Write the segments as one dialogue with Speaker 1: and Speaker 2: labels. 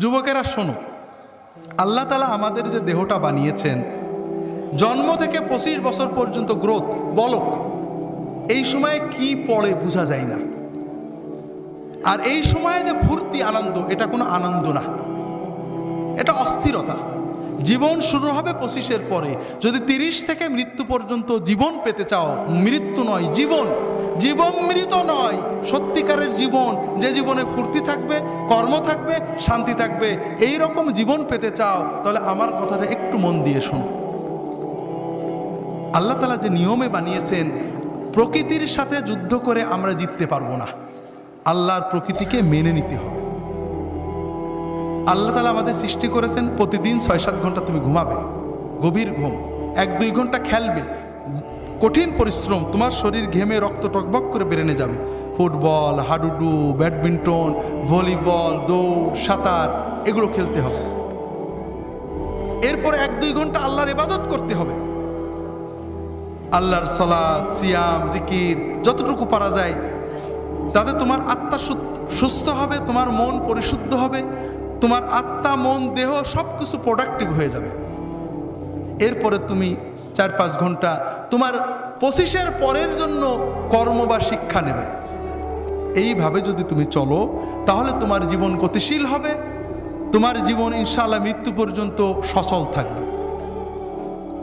Speaker 1: যুবকেরা শোনো, আল্লাহ তাআলা আমাদের যে দেহটা বানিয়েছেন, জন্ম থেকে 25 বছর পর্যন্ত গ্রোথ, বলক, এই সময়ে কি পড়ে বোঝা যায় না। আর এই সময়ে যে ফুর্তি আনন্দ, এটা কোনো আনন্দ না, এটা অস্থিরতা। জীবন শুরু হবে 25-এর পরে। যদি 30 থেকে মৃত্যু পর্যন্ত জীবন পেতে চাও, মৃত্যু নয় জীবন, জীবন মৃত নয়, সত্যিকারের জীবন, যে জীবনে ফুর্তি থাকবে, কর্ম থাকবে, শান্তি থাকবে, এই রকম জীবন পেতে চাও, তাহলে আমার কথাটা একটু মন দিয়ে শোনো। আল্লাহ তাআলা যে নিয়মে বানিয়েছেন, প্রকৃতির সাথে যুদ্ধ করে আমরা জিততে পারবো না, আল্লাহর প্রকৃতিকে মেনে নিতে হবে। আল্লাহ তাআলা আমাদের সৃষ্টি করেছেন, প্রতিদিন 6-7 ঘন্টা তুমি ঘুমাবে, গভীর ঘুম, 1-2 ঘন্টা খেলবে, কঠিন পরিশ্রম, তোমার শরীর ঘেমে রক্ত টকবক করে বেরেনে যাবে। ফুটবল, হাডুডু, ব্যাডমিন্টন, ভলিবল, দৌড়, সাঁতার, এগুলো খেলতে হবে। এরপরে 1-2 ঘন্টা আল্লাহর ইবাদত করতে হবে, আল্লাহর সালাত, সিয়াম, জিকির, যতটুকু পারা যায়। তাতে তোমার আত্মা সুস্থ হবে, তোমার মন পরিশুদ্ধ হবে, তোমার আত্মা, মন, দেহ সব কিছু প্রোডাক্টিভ হয়ে যাবে। এরপরে তুমি 4-5 ঘন্টা তোমার 25-এর পরের জন্য কর্ম বা শিক্ষা নেবে। এইভাবে যদি তুমি চলো, তাহলে তোমার জীবন গতিশীল হবে, তোমার জীবন ইনশাআল্লাহ মৃত্যু পর্যন্ত সচল থাকবে।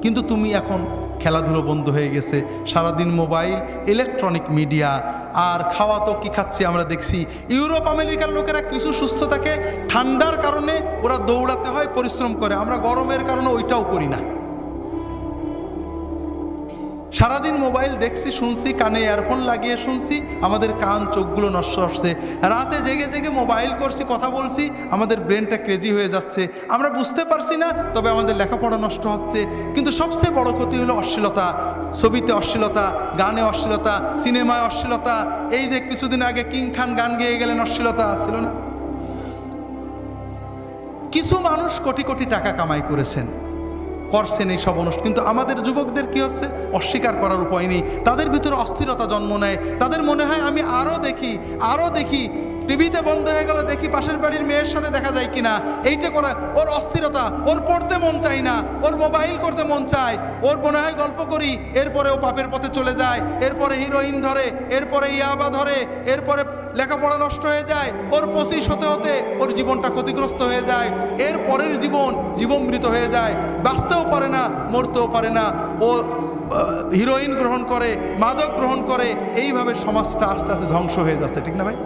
Speaker 1: কিন্তু তুমি এখন খেলাধুলো বন্ধ হয়ে গেছে, সারাদিন মোবাইল, ইলেকট্রনিক মিডিয়া, আর খাওয়া তো কি খাচ্ছি আমরা দেখছি। ইউরোপ আমেরিকার লোকেরা কিছু সুস্থ থাকে, ঠান্ডার কারণে ওরা দৌড়াতে হয়, পরিশ্রম করে, আমরা গরমের কারণে ওইটাও করি না। সারাদিন মোবাইল দেখছি, শুনছি, কানে ইয়ারফোন লাগিয়ে শুনছি, আমাদের কান চোখগুলো নষ্ট হচ্ছে। রাতে জেগে জেগে মোবাইল করছি, কথা বলছি, আমাদের ব্রেনটা ক্রেজি হয়ে যাচ্ছে, আমরা বুঝতে পারছি না, তবে আমাদের লেখাপড়া নষ্ট হচ্ছে। কিন্তু সবচেয়ে বড় ক্ষতি হলো অশ্লীলতা, ছবিতে অশ্লীলতা, গানে অশ্লীলতা, সিনেমায় অশ্লীলতা। এই যে কিছুদিন আগে কিং খান গান গেয়ে গেলেন, অশ্লীলতা ছিল না? কিছু মানুষ কোটি কোটি টাকা কামাই করছেন এই সব অনুষ্ঠান, কিন্তু আমাদের যুবকদের কি হচ্ছে, অস্বীকার করার উপায় নেই। তাদের ভিতরে অস্থিরতা জন্ম নেয়, তাদের মনে হয় আমি আরও দেখি, টিভিতে বন্ধ হয়ে গেল, দেখি পাশের বাড়ির মেয়ের সাথে দেখা যায় কিনা, এইটা করা ওর অস্থিরতা, ওর পড়তে মন চায় না, ওর মোবাইল করতে মন চায়, ওর মনে হয় গল্প করি, এরপরে ও পাপের পথে চলে যায়, এরপরে হিরোইন ধরে, এরপরে ইয়াবা ধরে, এরপরে লেখাপড়া নষ্ট হয়ে যায়, ওর 25 হতে হতে ওর জীবনটা ক্ষতিগ্রস্ত হয়ে যায়, এর পরের জীবন মৃত হয়ে যায়, বাঁচতেও পারে না, মরতেও পারে না, ও হিরোইন গ্রহণ করে, মাদক গ্রহণ করে, এইভাবে সমাজটা আস্তে আস্তে ধ্বংস হয়ে যাচ্ছে, ঠিক না ভাই?